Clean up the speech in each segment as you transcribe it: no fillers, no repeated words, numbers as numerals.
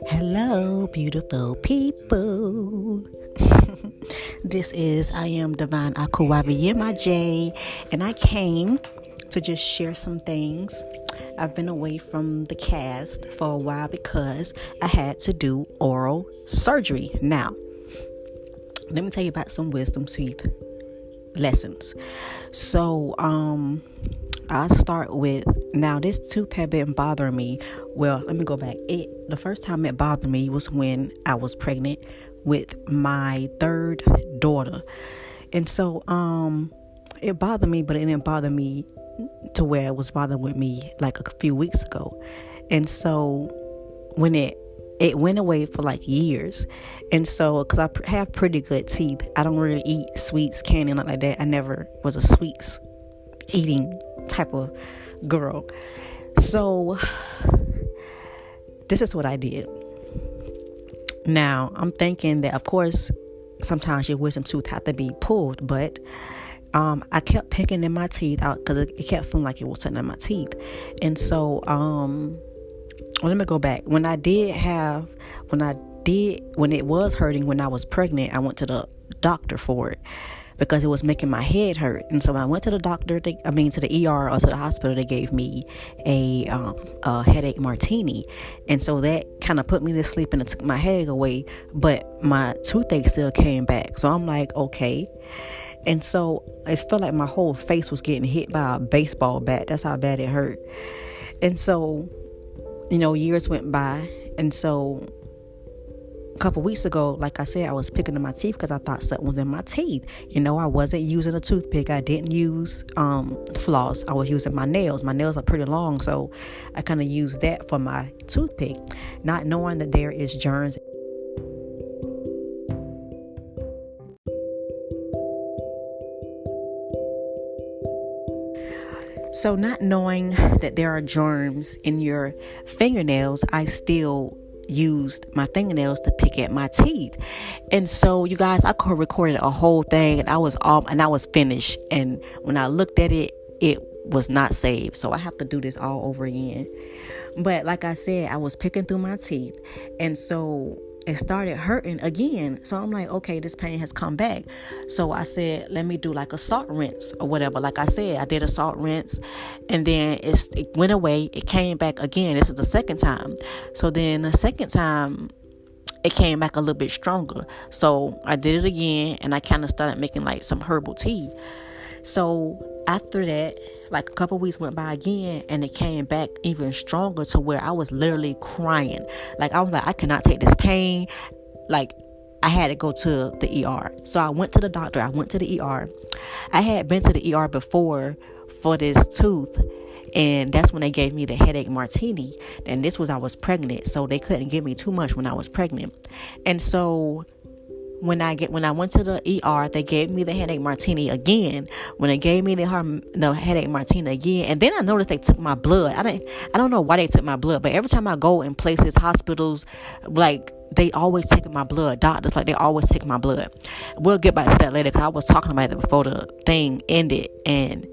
Hello, beautiful people. I am Divine Akuwavi Yemaja, and I came to just share some things. I've been away from the cast for a while because I had to do oral surgery. Now, let me tell you about some wisdom teeth lessons. So, I'll start with, now this tooth had been bothering me. Well, let me go back. The first time it bothered me was when I was pregnant with my third daughter. And so, it bothered me, but it didn't bother me to where it was bothering with me like a few weeks ago. And so when it went away for like years. And so, because I have pretty good teeth, I don't really eat sweets, candy, nothing like that. I never was a sweets eating type of girl. So this is what I did. Now, I'm thinking that, of course, sometimes your wisdom tooth have to be pulled, but I kept picking in my teeth out because it kept feeling like it was sitting in my teeth. And so, let me go back. When it was hurting when I was pregnant, I went to the doctor for it because it was making my head hurt. And so when I went to the doctor, to the ER or to the hospital, they gave me a headache martini. And so that kind of put me to sleep and it took my headache away, but my toothache still came back. So I'm like, okay. And so it felt like my whole face was getting hit by a baseball bat. That's how bad it hurt. And so, years went by. And so a couple weeks ago, like I said, I was picking in my teeth because I thought something was in my teeth. I wasn't using a toothpick. I didn't use floss. I was using my nails. My nails are pretty long, so I kind of used that for my toothpick, not knowing that there is germs. So not knowing that there are germs in your fingernails, I still used my fingernails to pick at my teeth. And so, you guys, I recorded a whole thing and I was finished. And when I looked at it, it was not saved. So I have to do this all over again. But like I said, I was picking through my teeth. And so it started hurting again. So I'm like, okay, this pain has come back. So I said, let me do like a salt rinse or whatever. Like I said, I did a salt rinse and then it went away. It came back again. This is the second time. So then the second time it came back a little bit stronger. So I did it again and I kind of started making like some herbal tea. So after that, like a couple weeks went by again and it came back even stronger to where I was literally crying. Like I was like, I cannot take this pain. Like I had to go to the ER. So I went to the doctor. I went to the ER. I had been to the ER before for this tooth. And that's when they gave me the headache martini. And this was, I was pregnant. So they couldn't give me too much when I was pregnant. And so when I went to the ER, they gave me the headache martini again. When they gave me the headache martini again, and then I noticed they took my blood. I don't know why they took my blood, but every time I go in places, hospitals, like they always take my blood. Doctors, like they always take my blood. We'll get back to that later because I was talking about it before the thing ended, and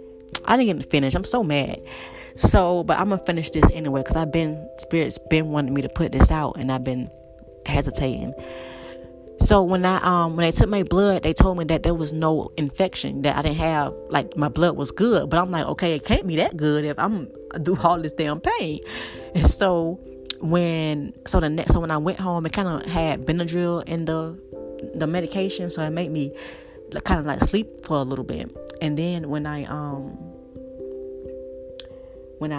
I didn't get to finish. I'm so mad. So, but I'm gonna finish this anyway because Spirit's been wanting me to put this out, and I've been hesitating. So when they took my blood, they told me that there was no infection, that I didn't have, like my blood was good. But I'm like, okay, it can't be that good if I'm through all this damn pain. And so when I went home, it kind of had Benadryl in the medication, so it made me kind of like sleep for a little bit. And then when I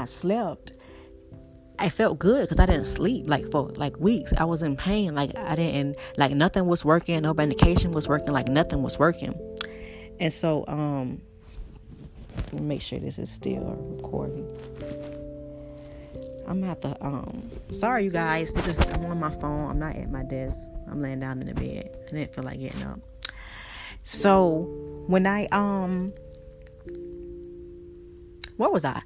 slept, I felt good because I didn't sleep like for like weeks. I was in pain. Like I didn't, like nothing was working. No medication was working. Like nothing was working. And so, let me make sure this is still recording. I'm gonna have to, sorry you guys. I'm on my phone. I'm not at my desk. I'm laying down in the bed. I didn't feel like getting up. So when where was I?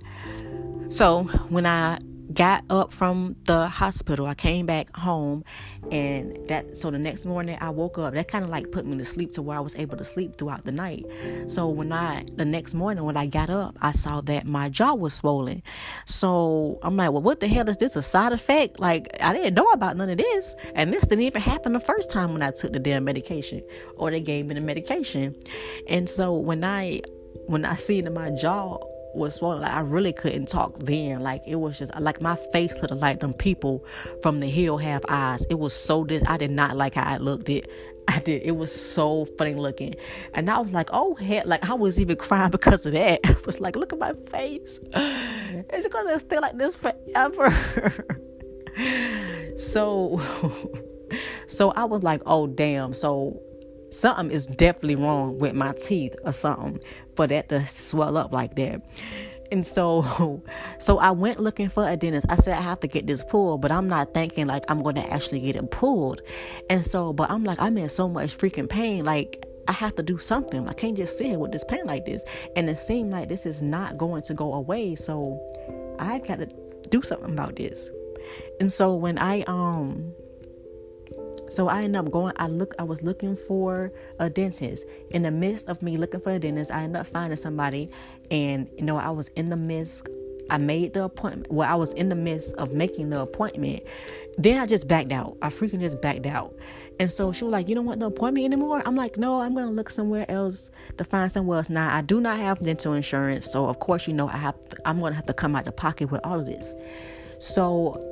So when I got up from the hospital, I came back home, and so the next morning I woke up. That kind of like put me to sleep to where I was able to sleep throughout the night. So the next morning when I got up, I saw that my jaw was swollen. So I'm like, well, what the hell is this, a side effect? Like, I didn't know about none of this, and this didn't even happen the first time when I took the damn medication, or they gave me the medication. And so when I seen that my jaw was swollen, like, I really couldn't talk then. Like, it was just like my face looked like them people from The Hill Have Eyes. It was I did not like how I looked. It was so funny looking, and I was like, oh hell, like I was even crying because of that. I was like, look at my face, it's gonna stay like this forever. so I was like, oh damn, so something is definitely wrong with my teeth or something for that to swell up like that. And so I went looking for a dentist. I said, I have to get this pulled, but I'm not thinking like I'm going to actually get it pulled. And so, but I'm like, I'm in so much freaking pain. Like, I have to do something. I can't just sit here with this pain like this. And it seemed like this is not going to go away. So I've got to do something about this. And so when I ended up going, I was looking for a dentist. In the midst of me looking for a dentist, I ended up finding somebody, and, I was in the midst, I made the appointment. Well, I was in the midst of making the appointment. Then I just backed out. I freaking just backed out. And so she was like, you don't want the appointment anymore? I'm like, no, I'm going to look somewhere else to find somewhere else. Now, I do not have dental insurance. So of course, I'm going to have to come out the pocket with all of this. So,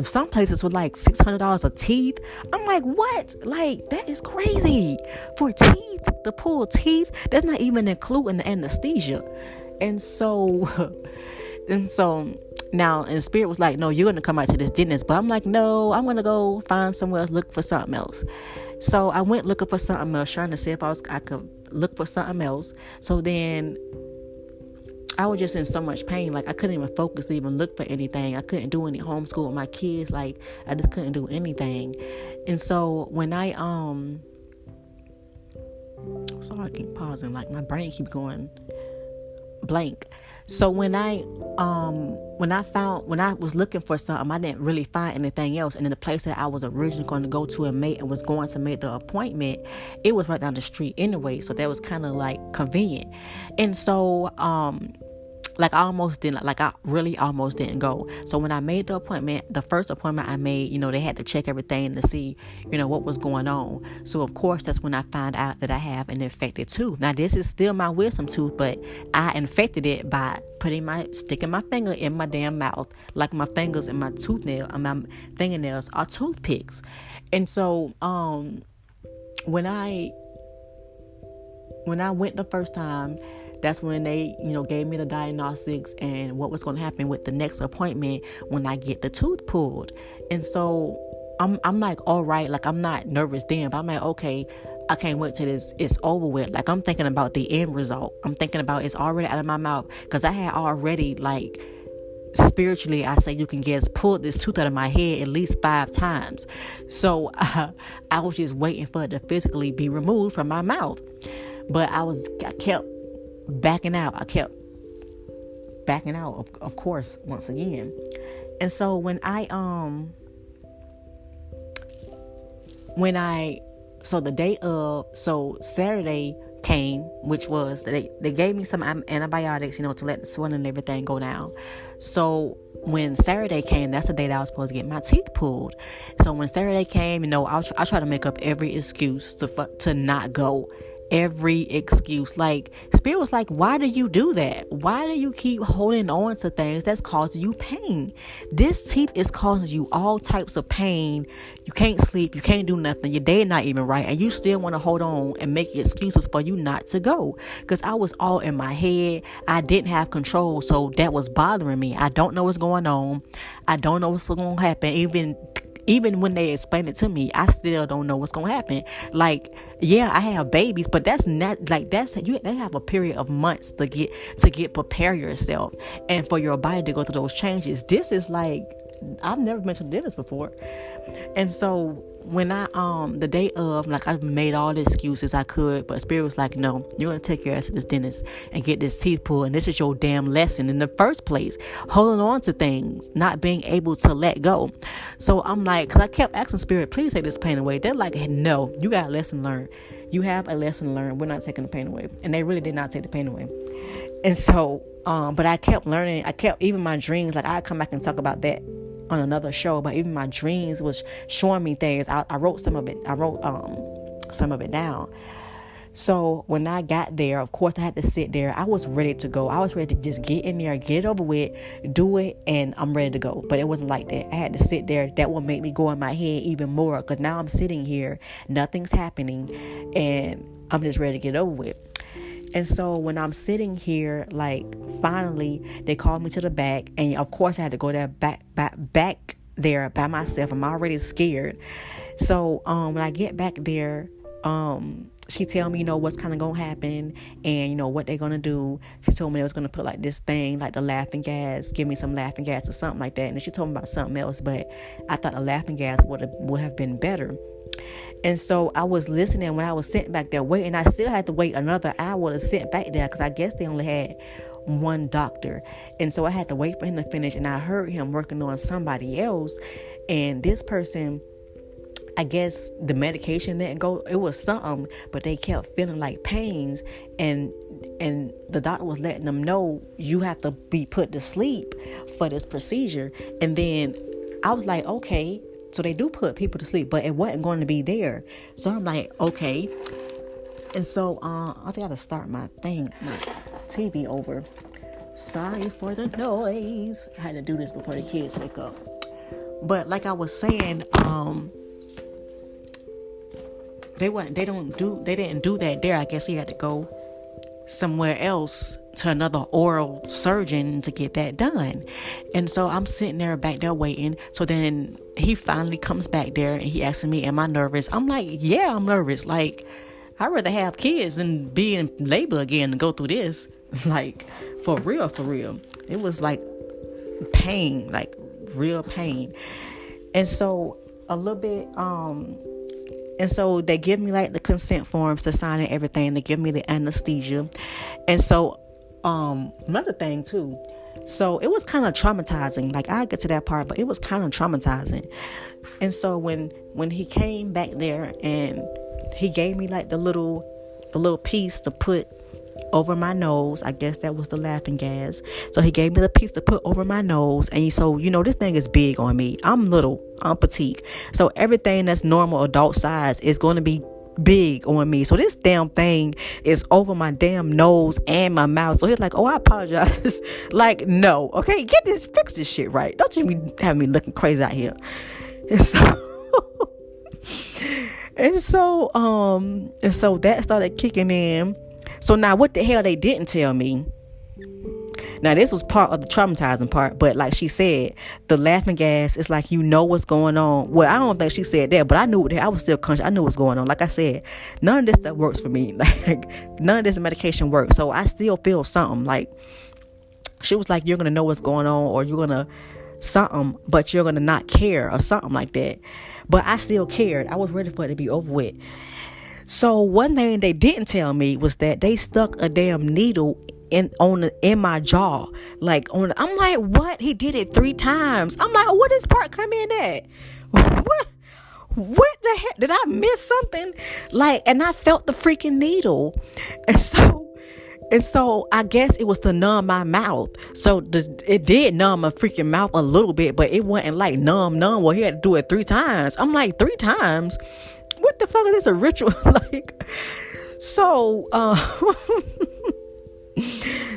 some places with like $600 of teeth. I'm like, what? Like, that is crazy for teeth, to pull teeth. That's not even including the anesthesia. And so now, and Spirit was like, no, you're going to come out to this dentist. But I'm like, no, I'm going to go find somewhere else, look for something else. So I went looking for something else, trying to see if I could look for something else. So then I was just in so much pain. Like, I couldn't even focus to even look for anything. I couldn't do any homeschool with my kids. Like, I just couldn't do anything. And so when sorry, I keep pausing. Like, my brain keeps going blank. So when I was looking for something, I didn't really find anything else. And in the place that I was originally going to go to and was going to make the appointment, it was right down the street anyway. So that was kind of like convenient. And so, I really almost didn't go. So when I made the appointment, the first appointment I made, they had to check everything to see, what was going on. So of course, that's when I found out that I have an infected tooth. Now, this is still my wisdom tooth, but I infected it by sticking my finger in my damn mouth, like my fingers and my my fingernails are toothpicks. And so, when I went the first time, that's when they, gave me the diagnostics and what was going to happen with the next appointment when I get the tooth pulled. And so I'm like, all right, like, I'm not nervous then, but I'm like, okay, I can't wait till it's over with. Like, I'm thinking about the end result. I'm thinking about it's already out of my mouth, because I had already, like, spiritually, I say you can pull this tooth out of my head at least 5 times. So I was just waiting for it to physically be removed from my mouth. But I kept backing out. Of course, once again. And so Saturday came, which was they gave me some antibiotics, to let the swelling and everything go down. So when Saturday came, that's the day that I was supposed to get my teeth pulled. So when Saturday came, I try to make up every excuse to not go. Every excuse. Like, Spirit was like, why do you do that? Why do you keep holding on to things that's causing you pain? This teeth is causing you all types of pain. You can't sleep, you can't do nothing, your day not even right, and you still want to hold on and make excuses for you not to go. Because I was all in my head. I didn't have control, so that was bothering me. I don't know what's going on. I don't know what's going to happen. Even when they explain it to me, I still don't know what's going to happen. Like, yeah, I have babies, but that's not like they have a period of months to prepare yourself and for your body to go through those changes. This is like, I've never been to the dentist before. And so when I the day of, like, I made all the excuses I could, but Spirit was like, no, you're gonna take your ass to this dentist and get this teeth pulled, and this is your damn lesson in the first place, holding on to things, not being able to let go. So I'm like, because I kept asking Spirit, please take this pain away. They're like, no, you got a lesson learned. You have a lesson learned. We're not taking the pain away. And they really did not take the pain away. And so but I kept learning. Even my dreams, like, I come back and talk about that on another show, but even my dreams was showing me things. I wrote some of it. I wrote some of it down. So when I got there, of course I had to sit there. I was ready to go. I was ready to just get in there, get it over with, do it, and I'm ready to go. But it wasn't like that. I had to sit there. That would make me go in my head even more, because now I'm sitting here, nothing's happening, and I'm just ready to get over with. And so when I'm sitting here, like, finally they called me to the back, and of course I had to go there back there by myself. I'm already scared. So when I get back there, she tell me, what's kind of gonna happen, and what they're gonna do. She told me they was gonna put like this thing, like the laughing gas, give me some laughing gas or something like that. And then she told me about something else, but I thought the laughing gas would have been better. And so I was listening when I was sitting back there waiting. I still had to wait another hour to sit back there, because I guess they only had one doctor. And so I had to wait for him to finish. And I heard him working on somebody else. And this person, I guess the medication didn't go. It was something, but they kept feeling like pains. And the doctor was letting them know, you have to be put to sleep for this procedure. And then I was like, okay. So they do put people to sleep, but it wasn't going to be there. So I'm like, okay. And so I got to start my TV over. Sorry for the noise. I had to do this before the kids wake up. But like I was saying, they didn't do that there. I guess he had to go somewhere else to another oral surgeon to get that done. And so I'm sitting there back there waiting. So then he finally comes back there and he asking me, am I nervous? I'm like, yeah, I'm nervous. Like, I'd rather have kids than be in labor again and go through this. Like, for real. It was like pain, like real pain. And so a little bit, and so they give me like the consent forms to sign and everything. They give me the anesthesia. And so another thing too, so it was kind of traumatizing. Like, I'll get to that part, but it was kind of traumatizing. And so when he came back there and he gave me like the little piece to put over my nose, I guess that was the laughing gas. So he gave me the piece to put over my nose. And so, this thing is big on me. I'm little, I'm petite. So everything that's normal adult size is going to be big on me. So this damn thing is over my damn nose and my mouth. So he's like, oh, I apologize. Like, no, okay, fix this shit right. Don't you be having me looking crazy out here. And so that started kicking in. So now what the hell they didn't tell me. Now this was part of the traumatizing part, but like she said, the laughing gas is like, what's going on. Well, I don't think she said that, but I knew I was still conscious. I knew what's going on. Like I said, none of this stuff works for me. Like, none of this medication works. So I still feel something. Like, she was like, you're going to know what's going on, or you're going to something, but you're going to not care, or something like that. But I still cared. I was ready for it to be over with. So one thing they didn't tell me was that they stuck a damn needle in my jaw. Like, I'm like, what? He did it 3 times. I'm like, where this part come in at? What the heck? Did I miss something? Like, and I felt the freaking needle. And so I guess it was to numb my mouth. So it did numb my freaking mouth a little bit, but it wasn't like numb. Well, he had to do it 3 times. I'm like, 3 times? What the fuck is this, a ritual? Like, so,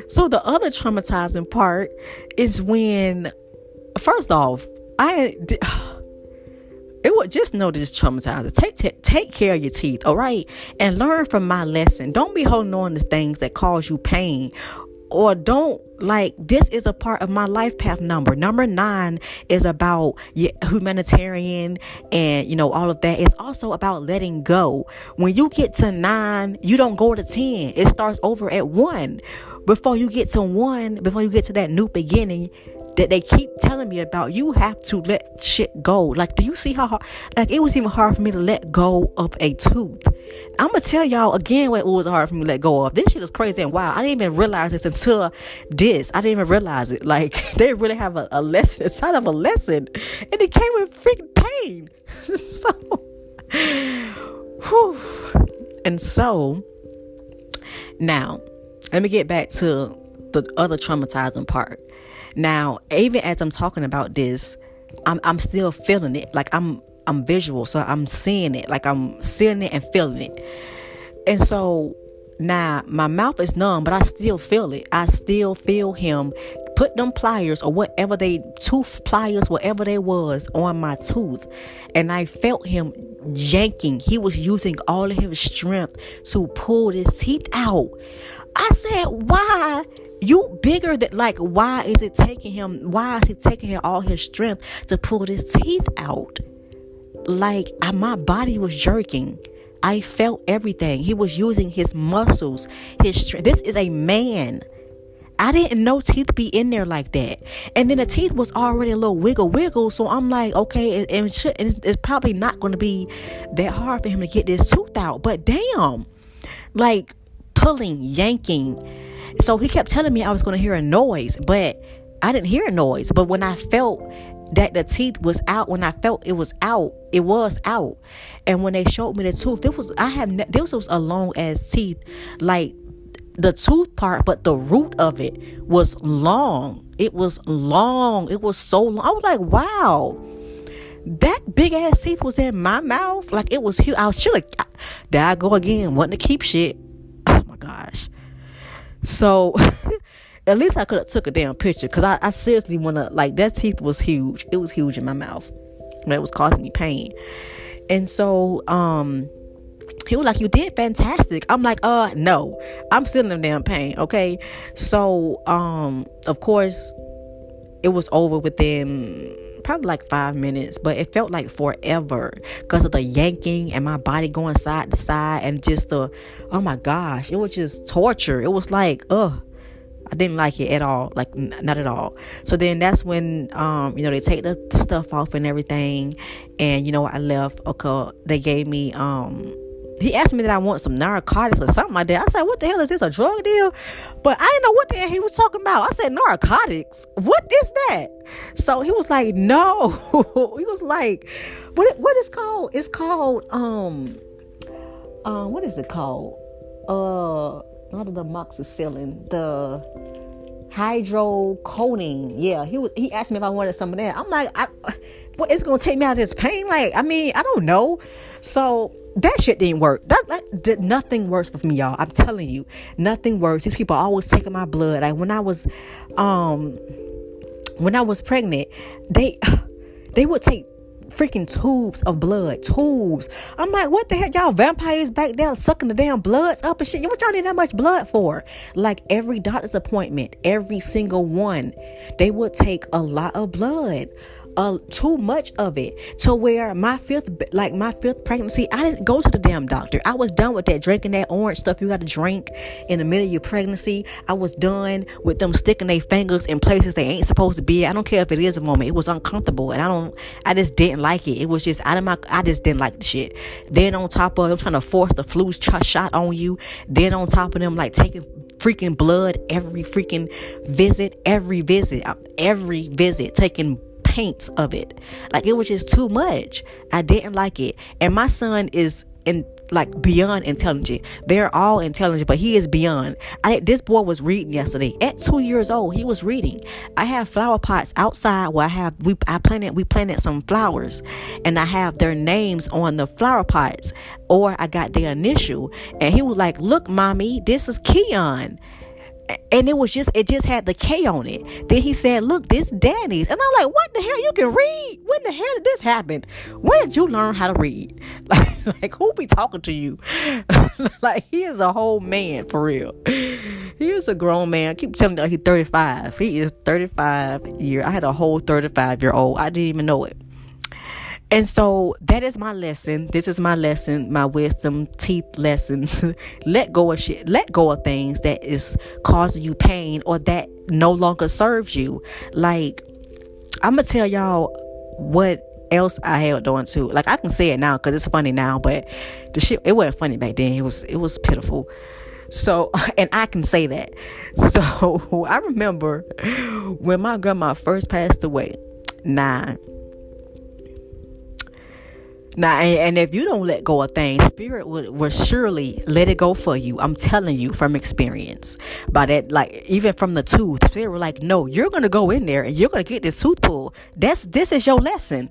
so the other traumatizing part is when, first off, it would just know that it's traumatizing. Take care of your teeth, all right? And learn from my lesson. Don't be holding on to things that cause you pain. Or don't, like, this is a part of my life path number. Number 9 is about humanitarian and, all of that. It's also about letting go. When you get to 9, you don't go to 10. It starts over at 1. Before you get to 1, before you get to that new beginning, that they keep telling me about. You have to let shit go. Like, do you see how hard? Like, it was even hard for me to let go of a tooth. I'm gonna tell y'all again what it was hard for me to let go of. This shit is crazy and wild. I didn't even realize this until this. I didn't even realize it. Like, they really have a lesson inside of a lesson, and it came with freaking pain. So, whew. And so, now, let me get back to the other traumatizing part. Now, even as I'm talking about this, I'm still feeling it. Like, I'm visual, so I'm seeing it. Like, I'm seeing it and feeling it. And so now my mouth is numb, but I still feel it. I still feel him put them pliers or whatever tooth pliers, whatever they was, on my tooth. And I felt him yanking. He was using all of his strength to pull his teeth out. I said, why? You bigger than, like, why is he taking all his strength to pull his teeth out? Like, my body was jerking. I felt everything. He was using his muscles, his strength. This is a man. I didn't know teeth be in there like that. And then the teeth was already a little wiggle. So I'm like, okay, it's probably not going to be that hard for him to get this tooth out. But damn, like, pulling, yanking. So he kept telling me I was going to hear a noise, but I didn't hear a noise. But when I felt that the teeth was out, when I felt it was out. And when they showed me the tooth, this was a long ass teeth, like the tooth part, but the root of it was long. It was long. It was so long. I was like, wow, that big ass teeth was in my mouth. Like, it was huge. I was chilling. There I go again, wanting to keep shit. Oh my gosh. So at least I could have took a damn picture, because I seriously want to, like, that teeth was huge. It was huge in my mouth. That was causing me pain. And so he was like, you did fantastic. I'm like, no, I'm still in the damn pain. Okay. So of course it was over within probably like 5 minutes, but it felt like forever because of the yanking and my body going side to side, and just oh my gosh, it was just torture. It was like, I didn't like it at all, like not at all. So then that's when they take the stuff off and everything, and I left. Okay, they gave me he asked me that I want some narcotics or something like that. I said, what the hell is this, a drug deal? But I didn't know what the hell he was talking about. I said, narcotics? What is that? So he was like, no. He was like, what is called? It's called, what is it called? Not the amoxicillin, the hydrocodone. Yeah, he asked me if I wanted some of that. I'm like, what, it's gonna take me out of this pain? Like, I mean, I don't know. So that shit didn't work. That nothing works with me, y'all. I'm telling you, nothing works. These people are always taking my blood. Like, when I was pregnant, they would take freaking tubes of blood. Tubes. I'm like, what the hell, y'all vampires back there sucking the damn bloods up and shit? What y'all need that much blood for? Like, every doctor's appointment, every single one, they would take a lot of blood. Too much of it, to where my fifth pregnancy, I didn't go to the damn doctor. I was done with that, drinking that orange stuff you got to drink in the middle of your pregnancy. I was done with them sticking their fingers in places they ain't supposed to be. I don't care if it is a moment. It was uncomfortable, and I just didn't like it. It was just I just didn't like the shit. Then on top of them trying to force the flu shot on you, then on top of them, like, taking freaking blood every visit, taking paints of it. Like, it was just too much. I didn't like it. And my son is beyond intelligent. They're all intelligent, but he is beyond. This boy was reading yesterday at 2 years old. He was reading. I have flower pots outside where we planted some flowers, and I have their names on the flower pots, or I got their initial, and he was like, look, mommy, this is Keon. And it just had the K on it. Then he said, look, this Danny's. And I'm like, what the hell? You can read? When the hell did this happen? When did you learn how to read? Like who be talking to you? Like, he is a whole man, for real. He is a grown man. I keep telling you, he's 35. He is 35 years. I had a whole 35-year-old. I didn't even know it. And so that is my lesson. This is my lesson, my wisdom teeth lessons. Let go of shit. Let go of things that is causing you pain or that no longer serves you. Like, I'm gonna tell y'all what else I held on to. Like, I can say it now because it's funny now, but the shit, it wasn't funny back then. It was pitiful. So, and I can say that. So I remember when my grandma first passed away. Now, and if you don't let go of things, spirit will surely let it go for you. I'm telling you from experience. By that, like, even from the tooth, spirit were like, no, you're going to go in there and you're going to get this tooth pulled. This is your lesson.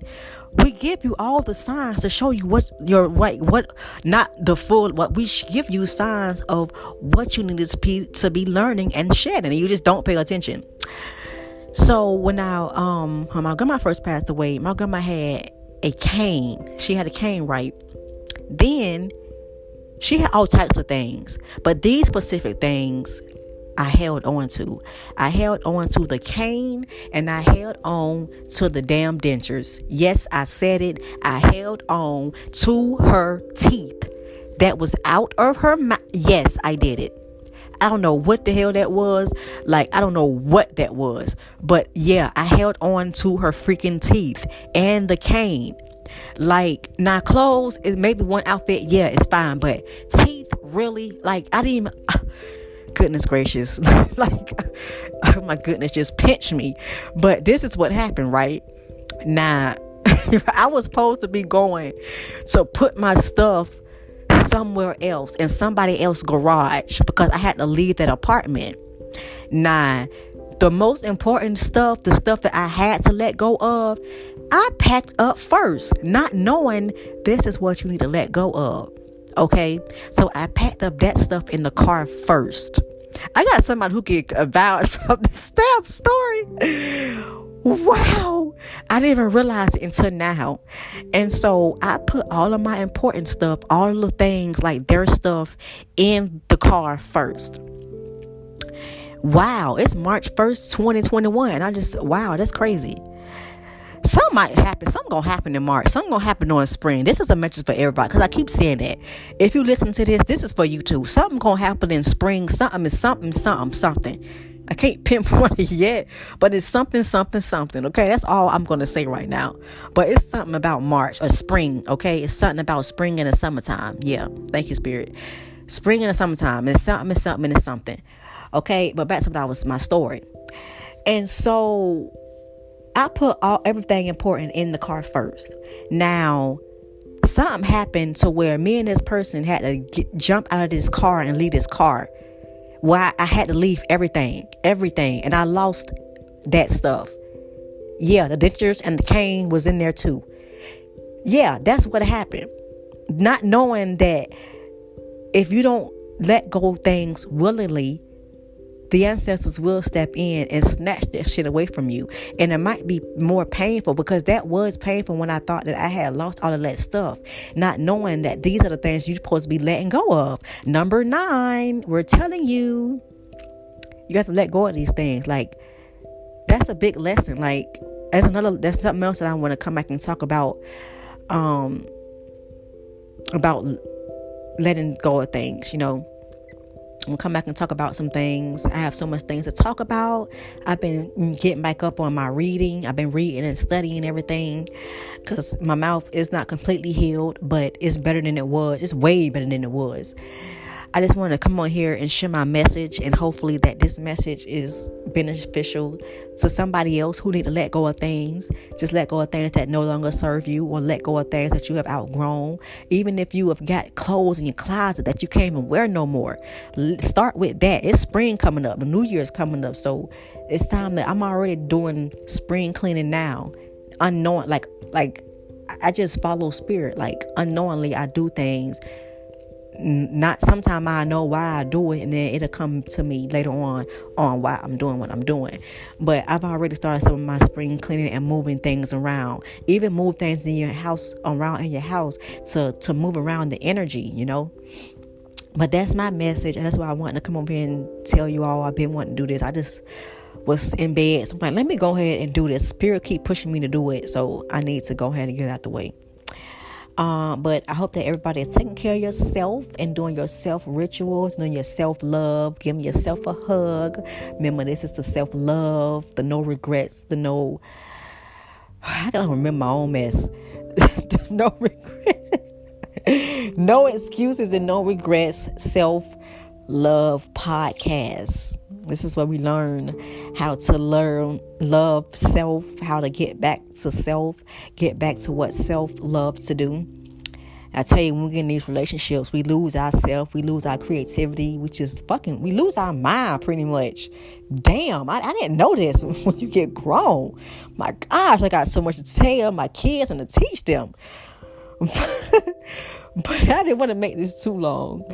We give you all the signs to show you what you're right, not the full, what we give you signs of what you need to be learning and shedding, and you just don't pay attention. So when my grandma first passed away, my grandma had a cane. She had a cane, right? Then she had all types of things, but these specific things I held on to. I held on to the cane, and I held on to the damn dentures. Yes, I said it. I held on to her teeth that was out of her mouth. Yes, I did it. I don't know what the hell that was. Like, I don't know what that was. But yeah, I held on to her freaking teeth and the cane. Like, now clothes is maybe one outfit. Yeah, it's fine. But teeth, really? Like, I didn't even... goodness gracious. Like, oh my goodness, just pinch me. But this is what happened, right? Now, I was supposed to be going to put my stuff somewhere else in somebody else's garage because I had to leave that apartment. Now, the most important stuff, the stuff that I had to let go of, I packed up first, not knowing this is what you need to let go of. Okay, so I packed up that stuff in the car first. I got somebody who can vouch from the staff story. Wow, I didn't even realize it until now. And so I put all of my important stuff, all of the things like their stuff, in the car first. Wow, it's March 1st, 2021. Wow, that's crazy. Something might happen. Something gonna happen in March. Something gonna happen during spring. This is a message for everybody, because I keep saying that. If you listen to this is for you too. Something gonna happen in spring. Something is something. I can't pinpoint it yet, but it's something. Okay, that's all I'm gonna say right now. But it's something about March or spring. Okay, it's something about spring and the summertime. Yeah, thank you, Spirit. Spring and the summertime. It's something. Okay, but back to my story. And so I put everything important in the car first. Now, something happened to where me and this person had to jump out of this car and leave this car. Well, I had to leave everything, and I lost that stuff. Yeah, the dentures and the cane was in there too. Yeah, that's what happened. Not knowing that if you don't let go of things willingly, the ancestors will step in and snatch that shit away from you. And it might be more painful, because that was painful when I thought that I had lost all of that stuff. Not knowing that these are the things you're supposed to be letting go of. Number 9, we're telling you, you have to let go of these things. Like, that's a big lesson. Like, that's something else that I want to come back and talk about letting go of things, you know. We'll come back and talk about some things. I have so much things to talk about. I've been getting back up on my reading. I've been reading and studying everything, because my mouth is not completely healed, but it's better than it was. It's way better than it was. I just want to come on here and share my message, and hopefully that this message is beneficial to somebody else who need to let go of things. Just let go of things that no longer serve you, or let go of things that you have outgrown. Even if you have got clothes in your closet that you can't even wear no more, start with that. It's spring coming up. The New Year's coming up. So it's time that I'm already doing spring cleaning now. Unknowing, like I just follow spirit. Like, unknowingly I do things. Not sometimes I know why I do it, and then it'll come to me later on why I'm doing what I'm doing. But I've already started some of my spring cleaning and moving things around. Even move things in your house, around in your house, to move around the energy, you know. But that's my message, and that's why I wanted to come over here and tell you all I've been wanting to do this. I just was in bed, so I'm like, let me go ahead and do this. Spirit keep pushing me to do it, so I need to go ahead and get it out the way. But I hope that everybody is taking care of yourself and doing your self rituals, doing your self-love, giving yourself a hug. Remember, this is the self-love, the no regrets, the no I gotta remember my own mess. No regret. No excuses and no regrets. Self-love podcast. This is where we learn how to love self, how to get back to self, get back to what self loves to do. I tell you, when we get in these relationships, we lose ourselves, we lose our creativity, we lose our mind pretty much. Damn, I didn't know this when you get grown. My gosh, I got so much to tell my kids and to teach them. But I didn't want to make this too long.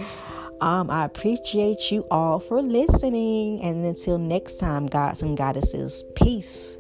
I appreciate you all for listening. And until next time, gods and goddesses, peace.